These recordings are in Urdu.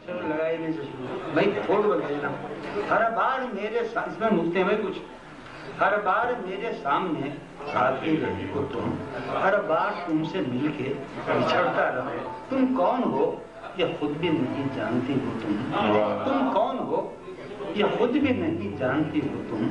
چلو لڑائی نہیں سے بھائی پھوڑ بجنا ہر بار میرے اس میں نکتے میں کچھ ہر بار میرے سامنے آتی رہی ہو تم ہر بار تم سے مل کے بچھڑتا رہے تم کون ہو یہ خود بھی نہیں جانتی ہو تم کون ہو یہ خود بھی نہیں جانتی ہو تم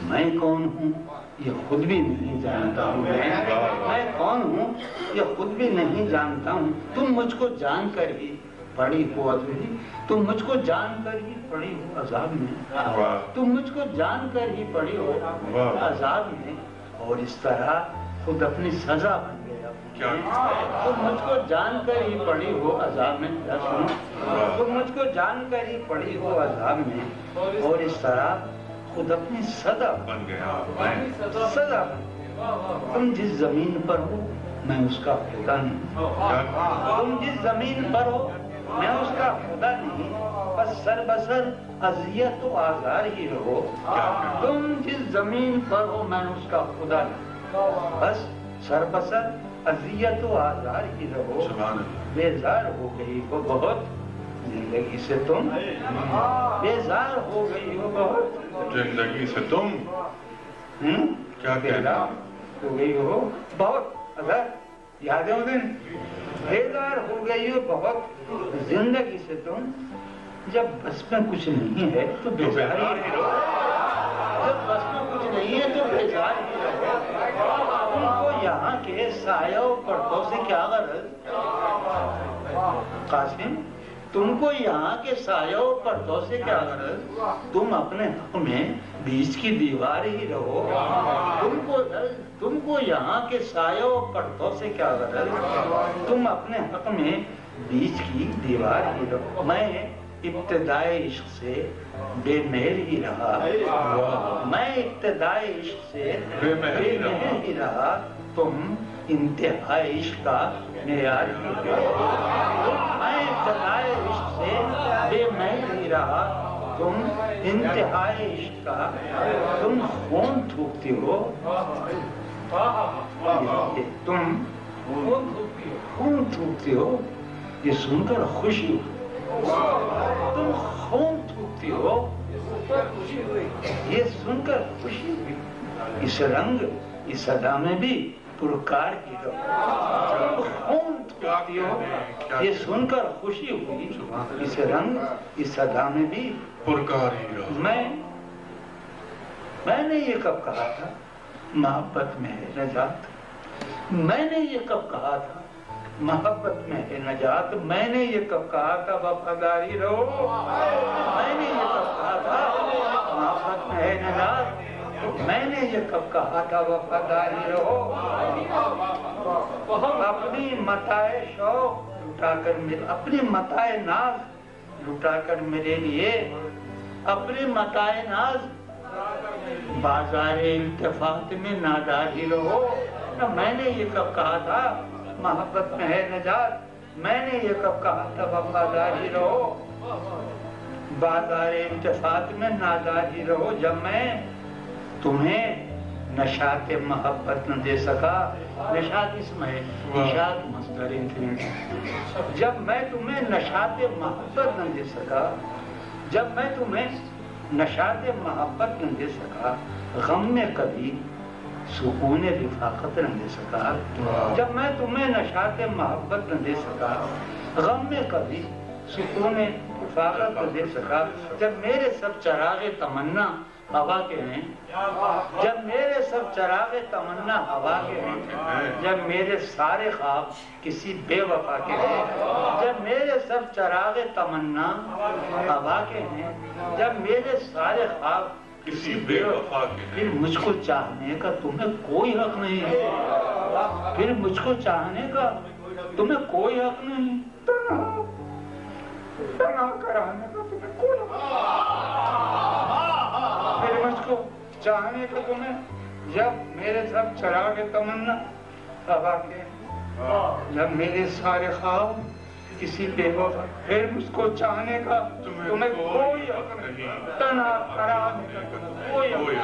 میں کون ہوں یہ خود بھی نہیں جانتا ہوں میں کون ہوں یہ خود بھی نہیں جانتا ہوں تم مجھ کو جان کر ہی پڑی ہو ادھوری تم مجھ کو جان کر ہی پڑی ہو عذاب میں تم مجھ کو جان کر ہی پڑی ہو عذاب میں اور اس طرح خود اپنی سزا بن گیا تم مجھ کو جان کر ہی پڑی ہو عذاب میں تم مجھ کو جان کر ہی پڑی ہو عذاب میں اور اس طرح خود اپنی سزا بن گیا سزا تم جس زمین پر ہو میں اس کا خدا نہیں تم جس زمین پر ہو میں اس کا خدا نہیں بس سر بسر اذیت و آزار ہی رہو تم جس زمین پر ہو میں اس کا خدا نہیں بس سر بسر اذیت و آزار ہی رہو بیزار ہو گئی ہو بہت زندگی سے تم بیزار ہو گئی ہو بہت زندگی سے تم کیا کہنا ہو گئی ہو بہت اگر یاد ہے دن بیزار ہو گئی ہو بہت زندگی سے تم جب بس میں کچھ نہیں ہے تو بیزار ہی رہو جب بس میں کچھ نہیں ہے تو بیزار ہی رہو تم کو یہاں کے سایہ و پردوں سے کیا غرض قاسم تم کو یہاں کے سایہ و پردوں سے کیا غرض تم اپنے حق میں بیچ کی دیوار ہی رہو تم کو یہاں کے سایہ و پردوں سے کیا غرض تم اپنے حق میں بیچ کی دیوار ہی رہو میں ابتدائی عشق سے بے مہر ہی رہا میں ابتدائی عشق سے بے مہر ہی رہا تم انتہائی عشق کا معیار ہی رہا میں ابتدائی عشق سے بے مہر ہی رہا تم انتہائی عشق کا تم خون تھوکتی ہو تم خون تھوکتی ہو یہ سن کر خوشی ہو تم خون تھوکتی ہو یہ سن کر خوشی ہوئی اس رنگ اس ادا میں بھی پرکار کی رہو خون تھوکتی ہو یہ سن کر خوشی ہوئی اس رنگ اس ادا میں بھی پرکار ہی رہو میں نے یہ کب کہا تھا محبت میں ہے نجات میں نے یہ کب کہا تھا محبت میں ہے نجات میں نے یہ کب کہا تھا وفاداری رہو میں نے یہ کب کہا تھا محبت میں ہے نجات میں نے یہ کب کہا تھا وفاداری رہو اپنی متاع شوق لٹا کر اپنی متاع ناز لٹا کر میرے لیے اپنی متاع ناز بازار التفات میں نادار ہی رہو میں نے یہ کب کہا تھا محبت میں ہے نجات میں نے یہ کب کہا تھا وفادار ہی رہو بازار التفات میں نادار ہی رہو جب میں تمہیں نشاط محبت نہ دے سکا نشاط اسم ہے نشاط مصدر انفینٹ جب میں تمہیں نشاط محبت نہ دے سکا جب میں تمہیں نشاط محبت نہ دے سکا غم میں کبھی سکون رفاقت نہ دے سکا جب میں تمہیں نشاط محبت نہ دے سکا غم میں کبھی سکون رفاقت نہ دے سکا جب میرے سب چراغ تمنا ہوا کے ہیں جب میرے سب چراغ تمنا ہوا کے ہیں جب میرے سارے خواب کسی بے وفا کے ہیں جب میرے سب چراغ تمنا ہوا کے ہیں جب میرے سارے خواب کسی بے وفا کے پھر مجھ کو چاہنے کا تمہیں کوئی حق نہیں ہے پھر مجھ کو چاہنے کا تمہیں کوئی حق نہیں تنہا کرانے کا تمہیں کوئی پھر مجھ کو چاہنے کا تمہیں جب میرے سب چراغ تمنا ہوا کے جب میرے سارے خواب کسی بے وفا پھر مجھ کو چاہنے کا تمہیں کوئی حق نہیں تنہا کرانے کا کوئی حق نہیں